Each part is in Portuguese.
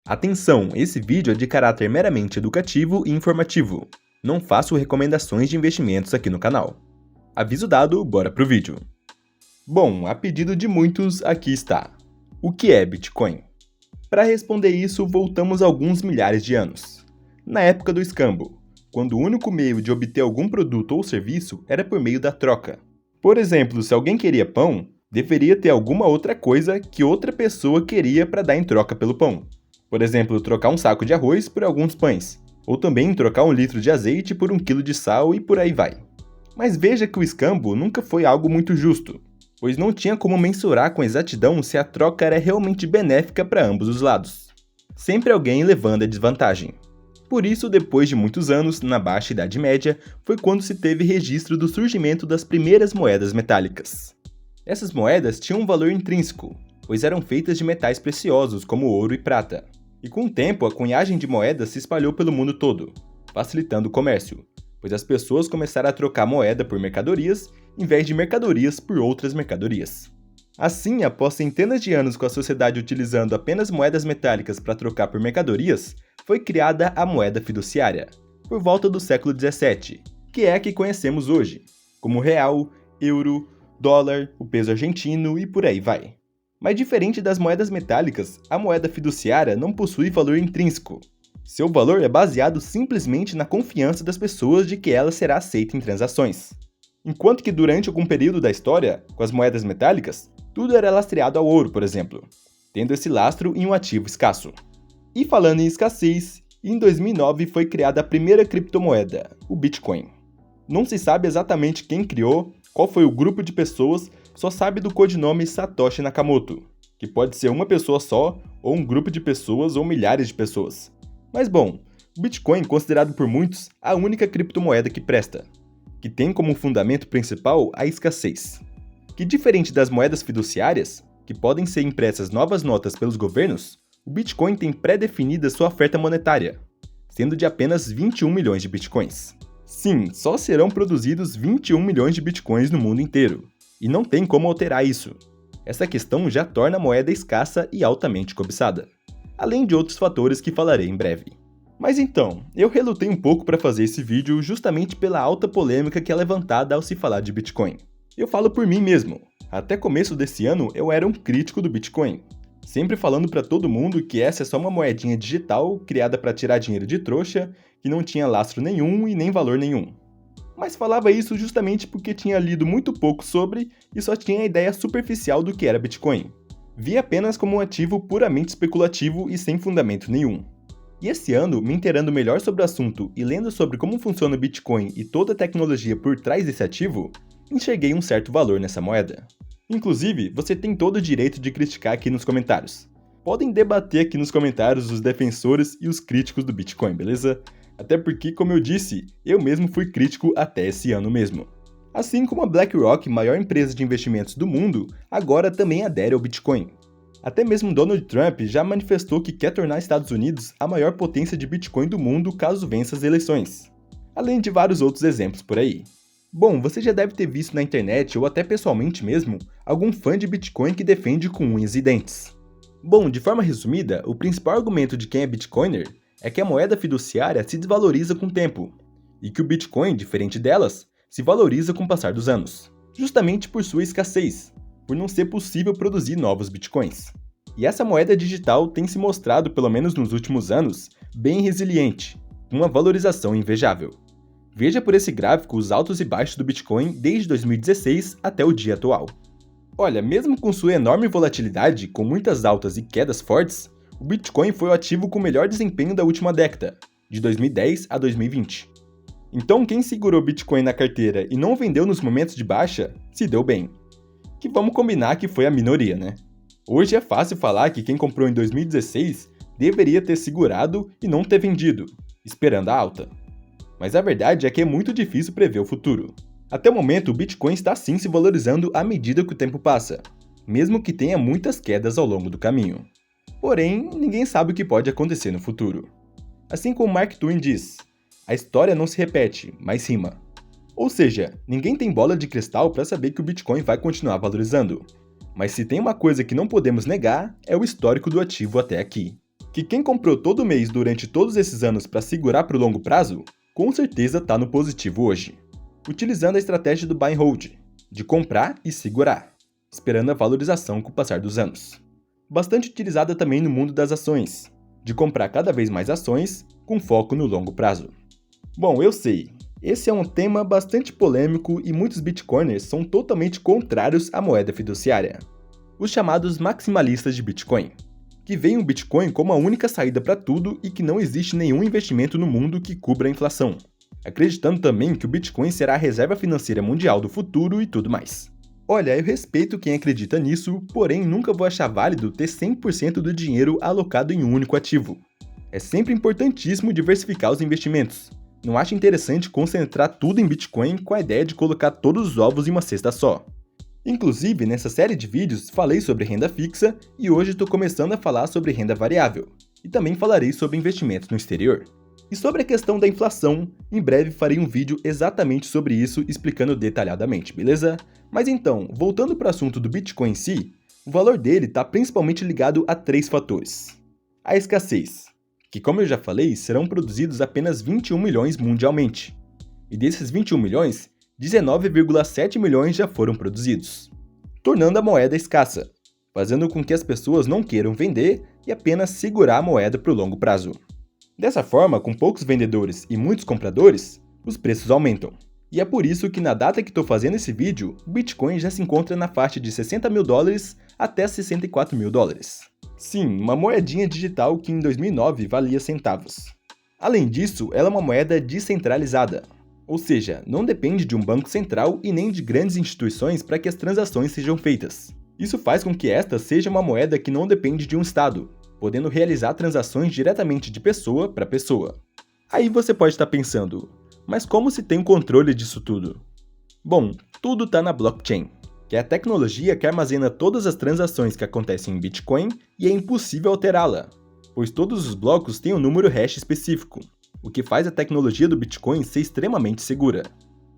Atenção, esse vídeo é de caráter meramente educativo e informativo. Não faço recomendações de investimentos aqui no canal. Aviso dado, bora pro vídeo. Bom, a pedido de muitos, aqui está. O que é Bitcoin? Para responder isso, voltamos alguns milhares de anos. Na época do escambo, quando o único meio de obter algum produto ou serviço era por meio da troca. Por exemplo, se alguém queria pão, deveria ter alguma outra coisa que outra pessoa queria para dar em troca pelo pão. Por exemplo, trocar um saco de arroz por alguns pães, ou também trocar 1 litro de azeite por 1 quilo de sal e por aí vai. Mas veja que o escambo nunca foi algo muito justo, pois não tinha como mensurar com exatidão se a troca era realmente benéfica para ambos os lados. Sempre alguém levando a desvantagem. Por isso, depois de muitos anos, na Baixa Idade Média, foi quando se teve registro do surgimento das primeiras moedas metálicas. Essas moedas tinham um valor intrínseco, pois eram feitas de metais preciosos como ouro e prata. E com o tempo, a cunhagem de moedas se espalhou pelo mundo todo, facilitando o comércio, pois as pessoas começaram a trocar moeda por mercadorias, em vez de mercadorias por outras mercadorias. Assim, após centenas de anos com a sociedade utilizando apenas moedas metálicas para trocar por mercadorias, foi criada a moeda fiduciária, por volta do século XVII, que é a que conhecemos hoje, como real, euro, dólar, o peso argentino e por aí vai. Mas diferente das moedas metálicas, a moeda fiduciária não possui valor intrínseco. Seu valor é baseado simplesmente na confiança das pessoas de que ela será aceita em transações. Enquanto que durante algum período da história, com as moedas metálicas, tudo era lastreado ao ouro, por exemplo, tendo esse lastro em um ativo escasso. E falando em escassez, em 2009 foi criada a primeira criptomoeda, o Bitcoin. Não se sabe exatamente quem criou, qual foi o grupo de pessoas, só sabe do codinome Satoshi Nakamoto, que pode ser uma pessoa só, ou um grupo de pessoas, ou milhares de pessoas. Mas bom, o Bitcoin é considerado por muitos a única criptomoeda que presta, que tem como fundamento principal a escassez. Que diferente das moedas fiduciárias, que podem ser impressas novas notas pelos governos, o Bitcoin tem pré-definida sua oferta monetária, sendo de apenas 21 milhões de Bitcoins. Sim, só serão produzidos 21 milhões de Bitcoins no mundo inteiro, e não tem como alterar isso. Essa questão já torna a moeda escassa e altamente cobiçada, além de outros fatores que falarei em breve. Mas então, eu relutei um pouco para fazer esse vídeo justamente pela alta polêmica que é levantada ao se falar de Bitcoin. Eu falo por mim mesmo, até começo desse ano eu era um crítico do Bitcoin, sempre falando para todo mundo que essa é só uma moedinha digital criada para tirar dinheiro de trouxa, que não tinha lastro nenhum e nem valor nenhum. Mas falava isso justamente porque tinha lido muito pouco sobre e só tinha a ideia superficial do que era Bitcoin. Via apenas como um ativo puramente especulativo e sem fundamento nenhum. E esse ano, me inteirando melhor sobre o assunto e lendo sobre como funciona o Bitcoin e toda a tecnologia por trás desse ativo, enxerguei um certo valor nessa moeda. Inclusive, você tem todo o direito de criticar aqui nos comentários. Podem debater aqui nos comentários os defensores e os críticos do Bitcoin, beleza? Até porque, como eu disse, eu mesmo fui crítico até esse ano mesmo. Assim como a BlackRock, maior empresa de investimentos do mundo, agora também adere ao Bitcoin. Até mesmo Donald Trump já manifestou que quer tornar Estados Unidos a maior potência de Bitcoin do mundo caso vença as eleições. Além de vários outros exemplos por aí. Bom, você já deve ter visto na internet, ou até pessoalmente mesmo, algum fã de Bitcoin que defende com unhas e dentes. Bom, de forma resumida, o principal argumento de quem é Bitcoiner é que a moeda fiduciária se desvaloriza com o tempo, e que o Bitcoin, diferente delas, se valoriza com o passar dos anos, justamente por sua escassez, por não ser possível produzir novos Bitcoins. E essa moeda digital tem se mostrado, pelo menos nos últimos anos, bem resiliente, com uma valorização invejável. Veja por esse gráfico os altos e baixos do Bitcoin desde 2016 até o dia atual. Olha, mesmo com sua enorme volatilidade, com muitas altas e quedas fortes, o Bitcoin foi o ativo com o melhor desempenho da última década, de 2010 a 2020. Então quem segurou Bitcoin na carteira e não vendeu nos momentos de baixa, se deu bem. Que vamos combinar que foi a minoria, né? Hoje é fácil falar que quem comprou em 2016 deveria ter segurado e não ter vendido, esperando a alta. Mas a verdade é que é muito difícil prever o futuro. Até o momento, o Bitcoin está sim se valorizando à medida que o tempo passa, mesmo que tenha muitas quedas ao longo do caminho. Porém, ninguém sabe o que pode acontecer no futuro. Assim como Mark Twain diz, a história não se repete, mas rima. Ou seja, ninguém tem bola de cristal para saber que o Bitcoin vai continuar valorizando. Mas se tem uma coisa que não podemos negar, é o histórico do ativo até aqui. Que quem comprou todo mês durante todos esses anos para segurar para o longo prazo, com certeza está no positivo hoje, utilizando a estratégia do buy and hold, de comprar e segurar, esperando a valorização com o passar dos anos. Bastante utilizada também no mundo das ações, de comprar cada vez mais ações com foco no longo prazo. Bom, eu sei, esse é um tema bastante polêmico e muitos bitcoiners são totalmente contrários à moeda fiduciária, os chamados maximalistas de Bitcoin, que veem o Bitcoin como a única saída para tudo e que não existe nenhum investimento no mundo que cubra a inflação, acreditando também que o Bitcoin será a reserva financeira mundial do futuro e tudo mais. Olha, eu respeito quem acredita nisso, porém nunca vou achar válido ter 100% do dinheiro alocado em um único ativo. É sempre importantíssimo diversificar os investimentos. Não acho interessante concentrar tudo em Bitcoin com a ideia de colocar todos os ovos em uma cesta só. Inclusive, nessa série de vídeos falei sobre renda fixa e hoje estou começando a falar sobre renda variável. E também falarei sobre investimentos no exterior. E sobre a questão da inflação, em breve farei um vídeo exatamente sobre isso explicando detalhadamente, beleza? Mas então, voltando para o assunto do Bitcoin em si, o valor dele está principalmente ligado a 3 fatores. A escassez, que como eu já falei, serão produzidos apenas 21 milhões mundialmente. E desses 21 milhões, 19,7 milhões já foram produzidos, tornando a moeda escassa, fazendo com que as pessoas não queiram vender e apenas segurar a moeda para o longo prazo. Dessa forma, com poucos vendedores e muitos compradores, os preços aumentam. E é por isso que na data que estou fazendo esse vídeo, o Bitcoin já se encontra na faixa de 60 mil dólares até 64 mil dólares. Sim, uma moedinha digital que em 2009 valia centavos. Além disso, ela é uma moeda descentralizada, ou seja, não depende de um banco central e nem de grandes instituições para que as transações sejam feitas. Isso faz com que esta seja uma moeda que não depende de um estado, podendo realizar transações diretamente de pessoa para pessoa. Aí você pode estar pensando, mas como se tem o controle disso tudo? Bom, tudo está na blockchain, que é a tecnologia que armazena todas as transações que acontecem em Bitcoin e é impossível alterá-la, pois todos os blocos têm um número hash específico, o que faz a tecnologia do Bitcoin ser extremamente segura.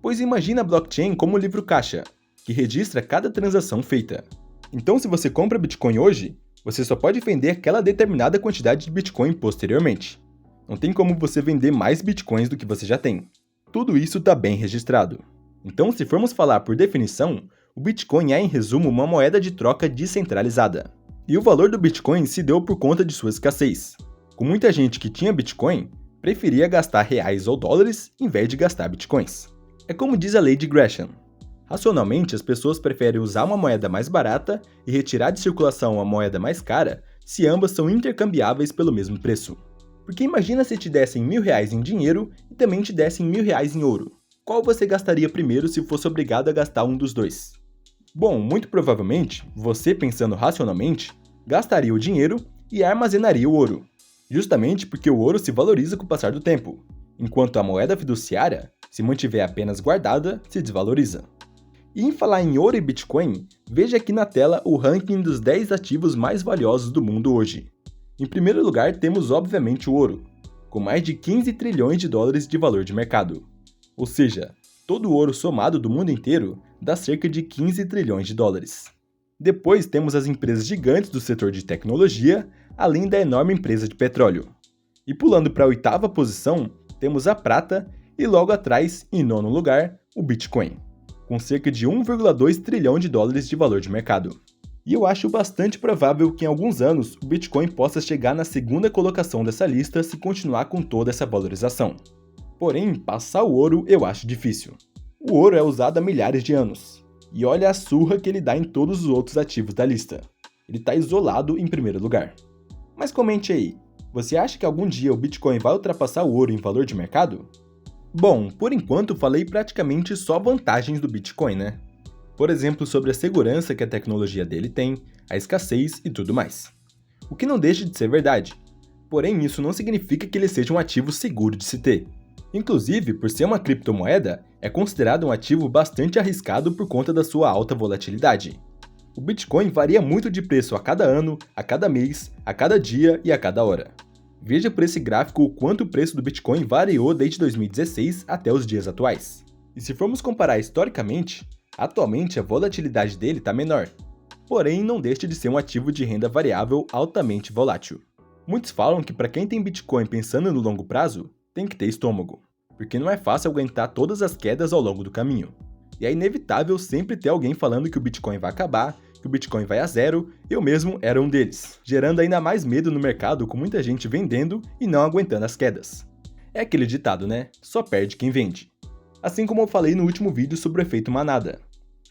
Pois imagina a blockchain como um livro-caixa, que registra cada transação feita. Então se você compra Bitcoin hoje, você só pode vender aquela determinada quantidade de Bitcoin posteriormente. Não tem como você vender mais Bitcoins do que você já tem. Tudo isso está bem registrado. Então, se formos falar por definição, o Bitcoin é, em resumo, uma moeda de troca descentralizada. E o valor do Bitcoin se deu por conta de sua escassez. Com muita gente que tinha Bitcoin, preferia gastar reais ou dólares em vez de gastar Bitcoins. É como diz a lei de Gresham. Racionalmente, as pessoas preferem usar uma moeda mais barata e retirar de circulação uma moeda mais cara se ambas são intercambiáveis pelo mesmo preço. Porque imagina se te dessem R$1.000 em dinheiro e também te dessem R$1.000 em ouro. Qual você gastaria primeiro se fosse obrigado a gastar um dos dois? Bom, muito provavelmente, você pensando racionalmente, gastaria o dinheiro e armazenaria o ouro. Justamente porque o ouro se valoriza com o passar do tempo, enquanto a moeda fiduciária, se mantiver apenas guardada, se desvaloriza. E em falar em ouro e Bitcoin, veja aqui na tela o ranking dos 10 ativos mais valiosos do mundo hoje. Em primeiro lugar temos obviamente o ouro, com mais de 15 trilhões de dólares de valor de mercado. Ou seja, todo o ouro somado do mundo inteiro dá cerca de 15 trilhões de dólares. Depois temos as empresas gigantes do setor de tecnologia, além da enorme empresa de petróleo. E pulando para a 8ª posição, temos a prata e logo atrás, em 9º lugar, o Bitcoin, com cerca de 1,2 trilhão de dólares de valor de mercado. E eu acho bastante provável que em alguns anos o Bitcoin possa chegar na 2ª colocação dessa lista se continuar com toda essa valorização. Porém, passar o ouro eu acho difícil. O ouro é usado há milhares de anos, e olha a surra que ele dá em todos os outros ativos da lista. Ele está isolado em primeiro lugar. Mas comente aí, você acha que algum dia o Bitcoin vai ultrapassar o ouro em valor de mercado? Bom, por enquanto falei praticamente só vantagens do Bitcoin, né? Por exemplo, sobre a segurança que a tecnologia dele tem, a escassez e tudo mais. O que não deixa de ser verdade. Porém, isso não significa que ele seja um ativo seguro de se ter. Inclusive, por ser uma criptomoeda, é considerado um ativo bastante arriscado por conta da sua alta volatilidade. O Bitcoin varia muito de preço a cada ano, a cada mês, a cada dia e a cada hora. Veja por esse gráfico o quanto o preço do Bitcoin variou desde 2016 até os dias atuais. E se formos comparar historicamente, atualmente a volatilidade dele está menor, porém não deixa de ser um ativo de renda variável altamente volátil. Muitos falam que para quem tem Bitcoin pensando no longo prazo, tem que ter estômago, porque não é fácil aguentar todas as quedas ao longo do caminho. E é inevitável sempre ter alguém falando que o Bitcoin vai acabar, que o Bitcoin vai a zero, eu mesmo era um deles, gerando ainda mais medo no mercado com muita gente vendendo e não aguentando as quedas. É aquele ditado, né? Só perde quem vende. Assim como eu falei no último vídeo sobre o efeito manada,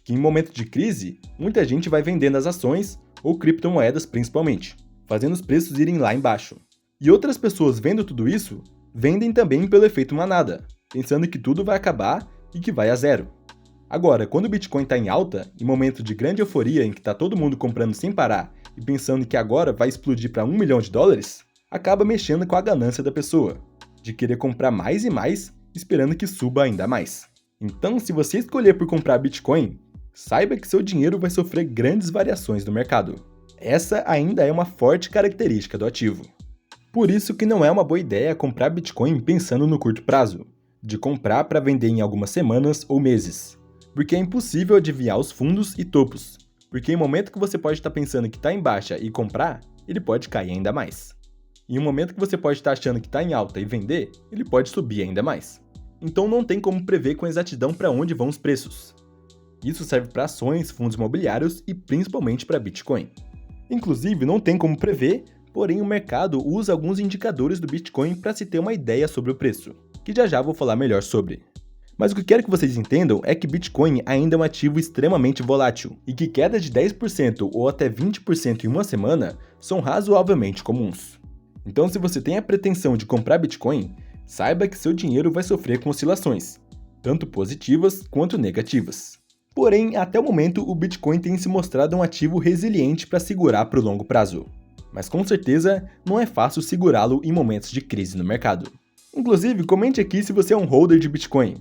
que em momentos de crise, muita gente vai vendendo as ações, ou criptomoedas principalmente, fazendo os preços irem lá embaixo. E outras pessoas vendo tudo isso, vendem também pelo efeito manada, pensando que tudo vai acabar e que vai a zero. Agora, quando o Bitcoin está em alta, em momento de grande euforia em que está todo mundo comprando sem parar e pensando que agora vai explodir para $1 milhão, acaba mexendo com a ganância da pessoa, de querer comprar mais e mais, esperando que suba ainda mais. Então, se você escolher por comprar Bitcoin, saiba que seu dinheiro vai sofrer grandes variações no mercado. Essa ainda é uma forte característica do ativo. Por isso que não é uma boa ideia comprar Bitcoin pensando no curto prazo, de comprar para vender em algumas semanas ou meses. Porque é impossível adivinhar os fundos e topos, porque em momento que você pode estar pensando que está em baixa e comprar, ele pode cair ainda mais. Em um momento que você pode estar achando que está em alta e vender, ele pode subir ainda mais. Então não tem como prever com exatidão para onde vão os preços. Isso serve para ações, fundos imobiliários e principalmente para Bitcoin. Inclusive, não tem como prever, porém o mercado usa alguns indicadores do Bitcoin para se ter uma ideia sobre o preço, que já vou falar melhor sobre. Mas o que quero que vocês entendam é que Bitcoin ainda é um ativo extremamente volátil, e que quedas de 10% ou até 20% em uma semana são razoavelmente comuns. Então, se você tem a pretensão de comprar Bitcoin, saiba que seu dinheiro vai sofrer com oscilações, tanto positivas quanto negativas. Porém, até o momento, o Bitcoin tem se mostrado um ativo resiliente para segurar para o longo prazo. Mas com certeza, não é fácil segurá-lo em momentos de crise no mercado. Inclusive, comente aqui se você é um holder de Bitcoin.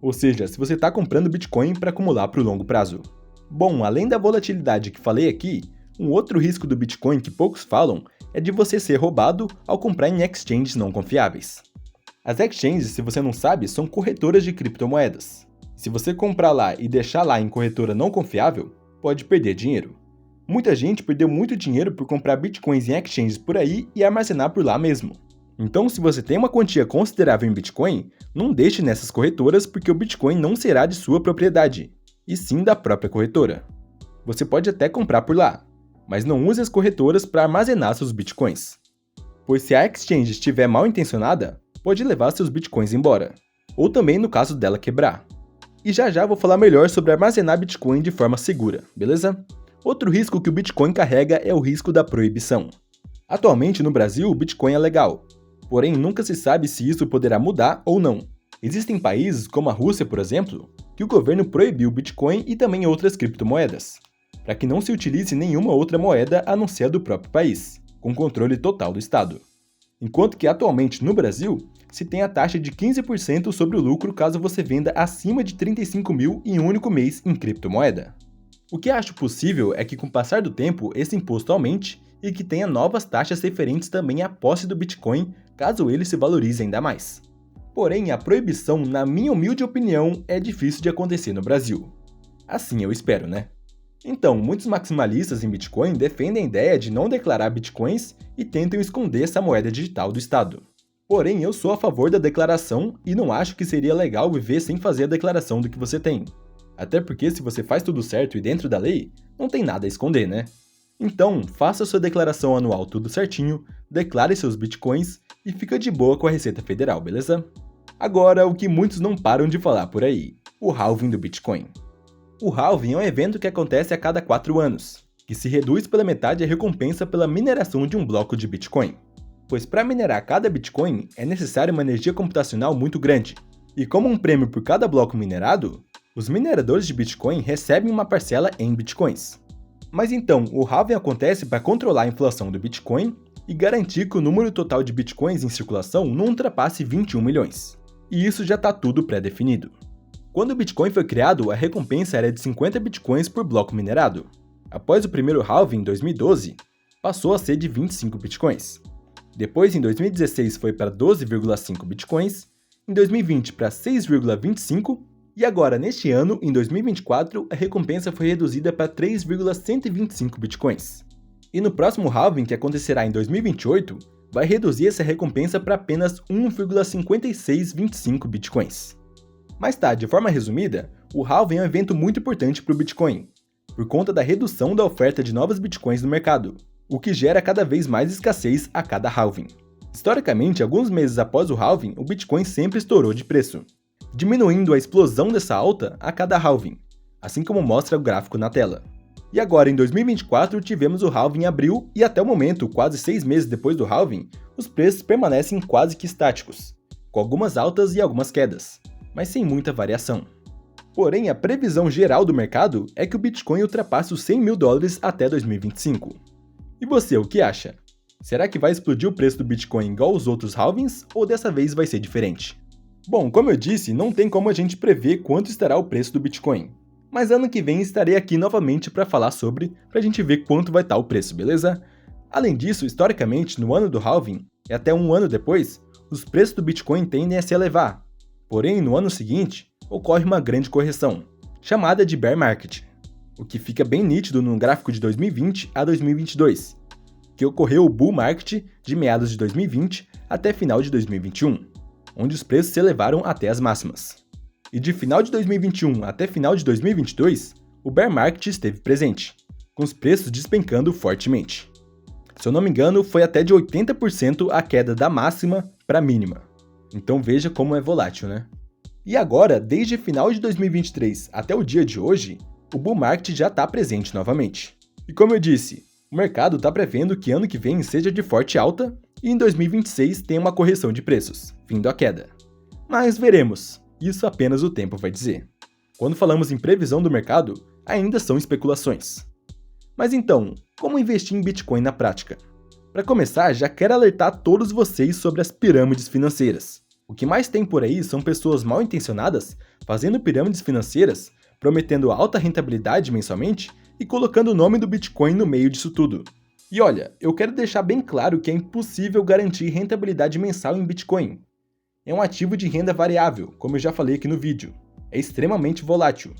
Ou seja, se você está comprando Bitcoin para acumular para o longo prazo. Bom, além da volatilidade que falei aqui, um outro risco do Bitcoin que poucos falam é de você ser roubado ao comprar em exchanges não confiáveis. As exchanges, se você não sabe, são corretoras de criptomoedas. Se você comprar lá e deixar lá em corretora não confiável, pode perder dinheiro. Muita gente perdeu muito dinheiro por comprar Bitcoins em exchanges por aí e armazenar por lá mesmo. Então, se você tem uma quantia considerável em Bitcoin, não deixe nessas corretoras porque o Bitcoin não será de sua propriedade, e sim da própria corretora. Você pode até comprar por lá, mas não use as corretoras para armazenar seus Bitcoins. Pois se a exchange estiver mal intencionada, pode levar seus Bitcoins embora, ou também no caso dela quebrar. E já vou falar melhor sobre armazenar Bitcoin de forma segura, beleza? Outro risco que o Bitcoin carrega é o risco da proibição. Atualmente no Brasil o Bitcoin é legal, porém nunca se sabe se isso poderá mudar ou não. Existem países, como a Rússia, por exemplo, que o governo proibiu o Bitcoin e também outras criptomoedas, para que não se utilize nenhuma outra moeda a não ser a do próprio país, com controle total do Estado. Enquanto que atualmente no Brasil, se tem a taxa de 15% sobre o lucro caso você venda acima de 35 mil em um único mês em criptomoeda. O que acho possível é que com o passar do tempo esse imposto aumente e que tenha novas taxas referentes também à posse do Bitcoin, caso ele se valorize ainda mais. Porém, a proibição, na minha humilde opinião, é difícil de acontecer no Brasil. Assim eu espero, né? Então, muitos maximalistas em Bitcoin defendem a ideia de não declarar Bitcoins e tentam esconder essa moeda digital do Estado. Porém, eu sou a favor da declaração e não acho que seria legal viver sem fazer a declaração do que você tem. Até porque se você faz tudo certo e dentro da lei, não tem nada a esconder, né? Então, faça sua declaração anual tudo certinho, declare seus Bitcoins e fica de boa com a Receita Federal, beleza? Agora, o que muitos não param de falar por aí, o halving do Bitcoin. O halving é um evento que acontece a cada 4 anos, que se reduz pela metade a recompensa pela mineração de um bloco de Bitcoin. Pois para minerar cada Bitcoin é necessária uma energia computacional muito grande, e como um prêmio por cada bloco minerado, os mineradores de Bitcoin recebem uma parcela em Bitcoins. Mas então, o halving acontece para controlar a inflação do Bitcoin e garantir que o número total de Bitcoins em circulação não ultrapasse 21 milhões. E isso já está tudo pré-definido. Quando o Bitcoin foi criado, a recompensa era de 50 Bitcoins por bloco minerado. Após o primeiro halving em 2012, passou a ser de 25 Bitcoins. Depois, em 2016, foi para 12,5 Bitcoins, em 2020 para 6,25 e agora, neste ano, em 2024, a recompensa foi reduzida para 3,125 Bitcoins. E no próximo halving, que acontecerá em 2028, vai reduzir essa recompensa para apenas 1,5625 bitcoins. Mas tá, de forma resumida, o halving é um evento muito importante para o Bitcoin, por conta da redução da oferta de novos bitcoins no mercado, o que gera cada vez mais escassez a cada halving. Historicamente, alguns meses após o halving, o Bitcoin sempre estourou de preço, diminuindo a explosão dessa alta a cada halving, assim como mostra o gráfico na tela. E agora, em 2024, tivemos o halving em abril e até o momento, quase 6 meses depois do halving, os preços permanecem quase que estáticos, com algumas altas e algumas quedas, mas sem muita variação. Porém, a previsão geral do mercado é que o Bitcoin ultrapasse os 100 mil dólares até 2025. E você, o que acha? Será que vai explodir o preço do Bitcoin igual os outros halvings, ou dessa vez vai ser diferente? Bom, como eu disse, não tem como a gente prever quanto estará o preço do Bitcoin. Mas ano que vem estarei aqui novamente para falar sobre, pra gente ver quanto vai estar o preço, beleza? Além disso, historicamente, no ano do halving, e até um ano depois, os preços do Bitcoin tendem a se elevar. Porém, no ano seguinte, ocorre uma grande correção, chamada de bear market, o que fica bem nítido no gráfico de 2020 a 2022, que ocorreu o bull market de meados de 2020 até final de 2021, onde os preços se elevaram até as máximas. E de final de 2021 até final de 2022, o bear market esteve presente, com os preços despencando fortemente. Se eu não me engano, foi até de 80% a queda da máxima para a mínima. Então veja como é volátil, né? E agora, desde final de 2023 até o dia de hoje, o bull market já está presente novamente. E como eu disse, o mercado está prevendo que ano que vem seja de forte alta e em 2026 tenha uma correção de preços, vindo a queda. Mas veremos. Isso apenas o tempo vai dizer. Quando falamos em previsão do mercado, ainda são especulações. Mas então, como investir em Bitcoin na prática? Para começar, já quero alertar todos vocês sobre as pirâmides financeiras. O que mais tem por aí são pessoas mal intencionadas fazendo pirâmides financeiras, prometendo alta rentabilidade mensalmente e colocando o nome do Bitcoin no meio disso tudo. E olha, eu quero deixar bem claro que é impossível garantir rentabilidade mensal em Bitcoin. É um ativo de renda variável, como eu já falei aqui no vídeo. É extremamente volátil.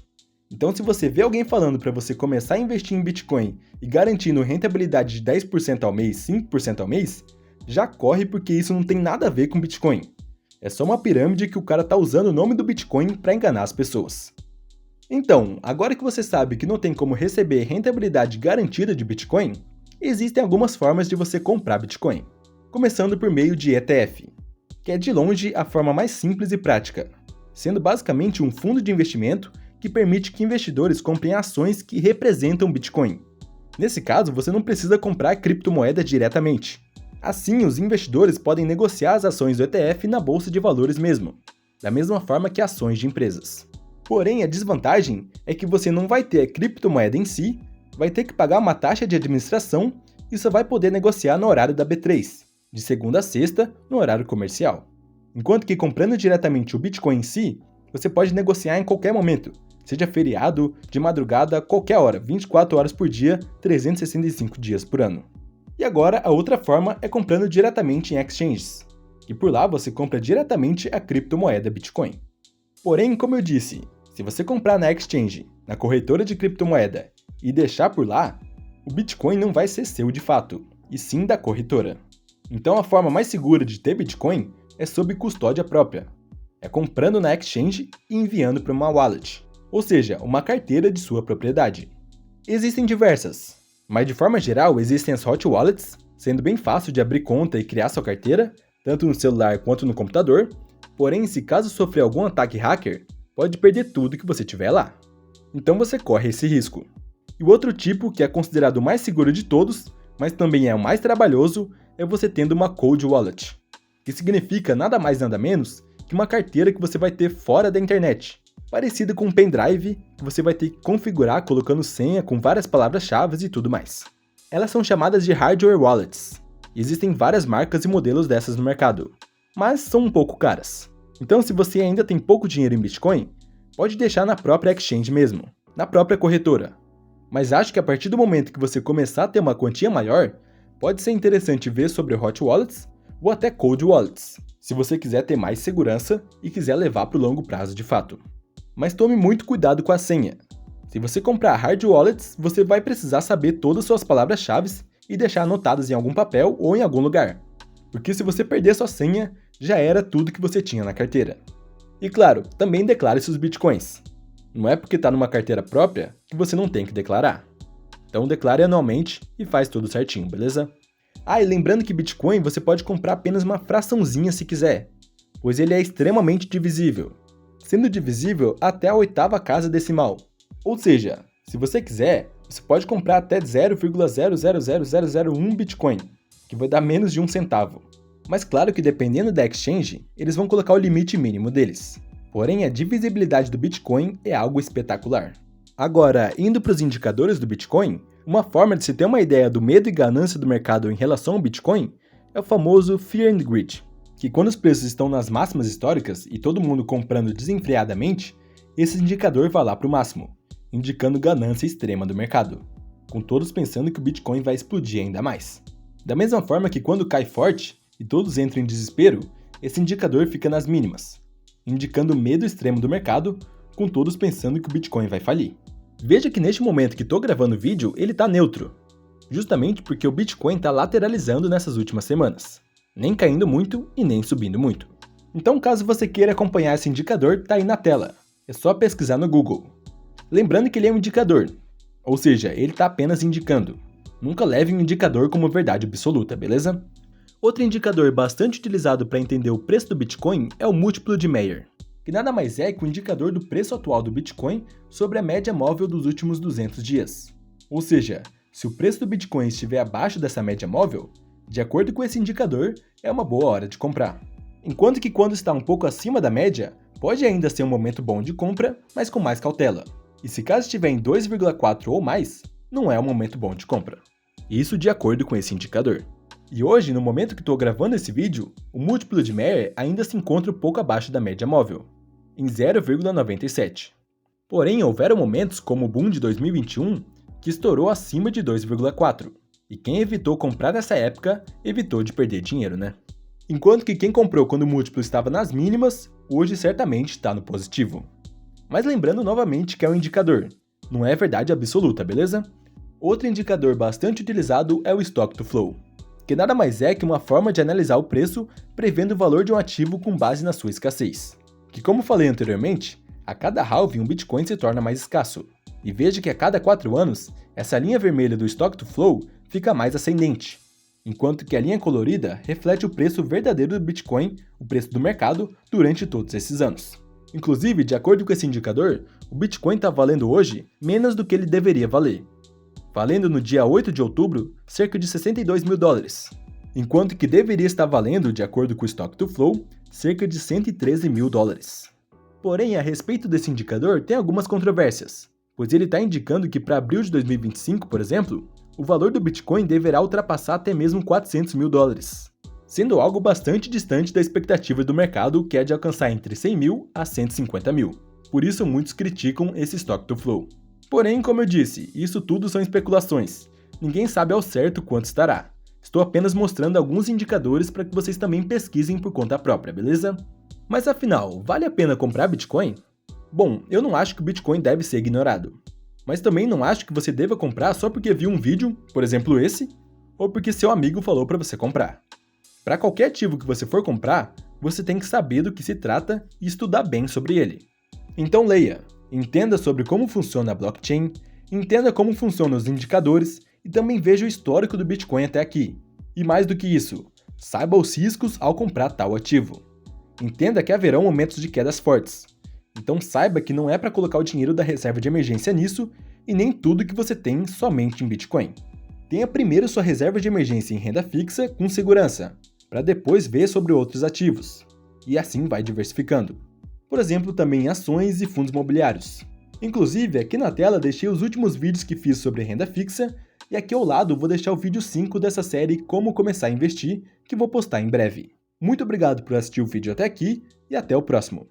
Então, se você vê alguém falando para você começar a investir em Bitcoin e garantindo rentabilidade de 10% ao mês, 5% ao mês, já corre porque isso não tem nada a ver com Bitcoin. É só uma pirâmide que o cara tá usando o nome do Bitcoin para enganar as pessoas. Então, agora que você sabe que não tem como receber rentabilidade garantida de Bitcoin, existem algumas formas de você comprar Bitcoin. Começando por meio de ETF, que é de longe a forma mais simples e prática, sendo basicamente um fundo de investimento que permite que investidores comprem ações que representam Bitcoin. Nesse caso, você não precisa comprar a criptomoeda diretamente. Assim, os investidores podem negociar as ações do ETF na bolsa de valores mesmo, da mesma forma que ações de empresas. Porém, a desvantagem é que você não vai ter a criptomoeda em si, vai ter que pagar uma taxa de administração e só vai poder negociar no horário da B3, de segunda a sexta, no horário comercial. Enquanto que comprando diretamente o Bitcoin em si, você pode negociar em qualquer momento, seja feriado, de madrugada, qualquer hora, 24 horas por dia, 365 dias por ano. E agora, a outra forma é comprando diretamente em exchanges, e por lá você compra diretamente a criptomoeda Bitcoin. Porém, como eu disse, se você comprar na exchange, na corretora de criptomoeda, e deixar por lá, o Bitcoin não vai ser seu de fato, e sim da corretora. Então a forma mais segura de ter Bitcoin é sob custódia própria. É comprando na exchange e enviando para uma wallet, ou seja, uma carteira de sua propriedade. Existem diversas, mas de forma geral existem as hot wallets, sendo bem fácil de abrir conta e criar sua carteira, tanto no celular quanto no computador, porém se caso sofrer algum ataque hacker, pode perder tudo que você tiver lá. Então você corre esse risco. E o outro tipo, que é considerado o mais seguro de todos, mas também é o mais trabalhoso, é você tendo uma cold wallet, que significa nada mais nada menos que uma carteira que você vai ter fora da internet, parecida com um pendrive que você vai ter que configurar colocando senha com várias palavras-chave e tudo mais. Elas são chamadas de hardware wallets, e existem várias marcas e modelos dessas no mercado, mas são um pouco caras. Então se você ainda tem pouco dinheiro em Bitcoin, pode deixar na própria exchange mesmo, na própria corretora. Mas acho que a partir do momento que você começar a ter uma quantia maior, pode ser interessante ver sobre hot wallets ou até cold wallets, se você quiser ter mais segurança e quiser levar para o longo prazo de fato. Mas tome muito cuidado com a senha. Se você comprar hard wallets, você vai precisar saber todas as suas palavras-chave e deixar anotadas em algum papel ou em algum lugar. porque se você perder sua senha, já era tudo que você tinha na carteira. E claro, também declare seus bitcoins. Não é porque está numa carteira própria que você não tem que declarar. Então declare anualmente e faz tudo certinho, beleza? Ah, e lembrando que Bitcoin você pode comprar apenas uma fraçãozinha se quiser, pois ele é extremamente divisível, sendo divisível até a 8ª casa decimal. Ou seja, se você quiser, você pode comprar até 0,000001 Bitcoin, que vai dar menos de 1 centavo. Mas claro que dependendo da exchange, eles vão colocar o limite mínimo deles. Porém, a divisibilidade do Bitcoin é algo espetacular. Agora, indo para os indicadores do Bitcoin, uma forma de se ter uma ideia do medo e ganância do mercado em relação ao Bitcoin é o famoso Fear and Greed, que quando os preços estão nas máximas históricas e todo mundo comprando desenfreadamente, esse indicador vai lá para o máximo, indicando ganância extrema do mercado, com todos pensando que o Bitcoin vai explodir ainda mais. Da mesma forma que quando cai forte e todos entram em desespero, esse indicador fica nas mínimas, indicando o medo extremo do mercado, com todos pensando que o Bitcoin vai falir. Veja que neste momento que estou gravando o vídeo, ele está neutro, justamente porque o Bitcoin está lateralizando nessas últimas semanas, nem caindo muito e nem subindo muito. Então caso você queira acompanhar esse indicador, está aí na tela, é só pesquisar no Google. Lembrando que ele é um indicador, ou seja, ele está apenas indicando. Nunca leve um indicador como verdade absoluta, beleza? Outro indicador bastante utilizado para entender o preço do Bitcoin é o múltiplo de Mayer, que nada mais é que o indicador do preço atual do Bitcoin sobre a média móvel dos últimos 200 dias. Ou seja, se o preço do Bitcoin estiver abaixo dessa média móvel, de acordo com esse indicador, é uma boa hora de comprar. Enquanto que quando está um pouco acima da média, pode ainda ser um momento bom de compra, mas com mais cautela. E se caso estiver em 2,4 ou mais, não é um momento bom de compra. Isso de acordo com esse indicador. E hoje, no momento que estou gravando esse vídeo, o múltiplo de Mayer ainda se encontra um pouco abaixo da média móvel, em 0,97. Porém, houveram momentos como o boom de 2021 que estourou acima de 2,4, e quem evitou comprar nessa época, evitou de perder dinheiro, né? Enquanto que quem comprou quando o múltiplo estava nas mínimas, hoje certamente está no positivo. Mas lembrando novamente que é um indicador, não é verdade absoluta, beleza? Outro indicador bastante utilizado é o Stock to Flow, que nada mais é que uma forma de analisar o preço prevendo o valor de um ativo com base na sua escassez. Que como falei anteriormente, a cada halving um Bitcoin se torna mais escasso. E veja que a cada 4 anos, essa linha vermelha do Stock to Flow fica mais ascendente, enquanto que a linha colorida reflete o preço verdadeiro do Bitcoin, o preço do mercado, durante todos esses anos. Inclusive, de acordo com esse indicador, o Bitcoin está valendo hoje menos do que ele deveria valer, valendo no dia 8 de outubro cerca de 62 mil dólares, enquanto que deveria estar valendo, de acordo com o Stock to Flow, cerca de 113 mil dólares. Porém, a respeito desse indicador tem algumas controvérsias, pois ele está indicando que para abril de 2025, por exemplo, o valor do Bitcoin deverá ultrapassar até mesmo 400 mil dólares, sendo algo bastante distante da expectativa do mercado, que é de alcançar entre 100 mil a 150 mil. Por isso muitos criticam esse Stock to Flow. Porém, como eu disse, isso tudo são especulações. Ninguém sabe ao certo quanto estará. Estou apenas mostrando alguns indicadores para que vocês também pesquisem por conta própria, beleza? Mas afinal, vale a pena comprar Bitcoin? Bom, eu não acho que o Bitcoin deve ser ignorado. Mas também não acho que você deva comprar só porque viu um vídeo, por exemplo esse, ou porque seu amigo falou para você comprar. Para qualquer ativo que você for comprar, você tem que saber do que se trata e estudar bem sobre ele. Então leia, entenda sobre como funciona a blockchain, entenda como funcionam os indicadores e também veja o histórico do Bitcoin até aqui. E mais do que isso, saiba os riscos ao comprar tal ativo. Entenda que haverão momentos de quedas fortes. Então saiba que não é para colocar o dinheiro da reserva de emergência nisso e nem tudo que você tem somente em Bitcoin. Tenha primeiro sua reserva de emergência em renda fixa com segurança, para depois ver sobre outros ativos. E assim vai diversificando. Por exemplo, também em ações e fundos imobiliários. Inclusive, aqui na tela deixei os últimos vídeos que fiz sobre renda fixa, e aqui ao lado vou deixar o vídeo 5 dessa série Como Começar a Investir, que vou postar em breve. Muito obrigado por assistir o vídeo até aqui, e até o próximo.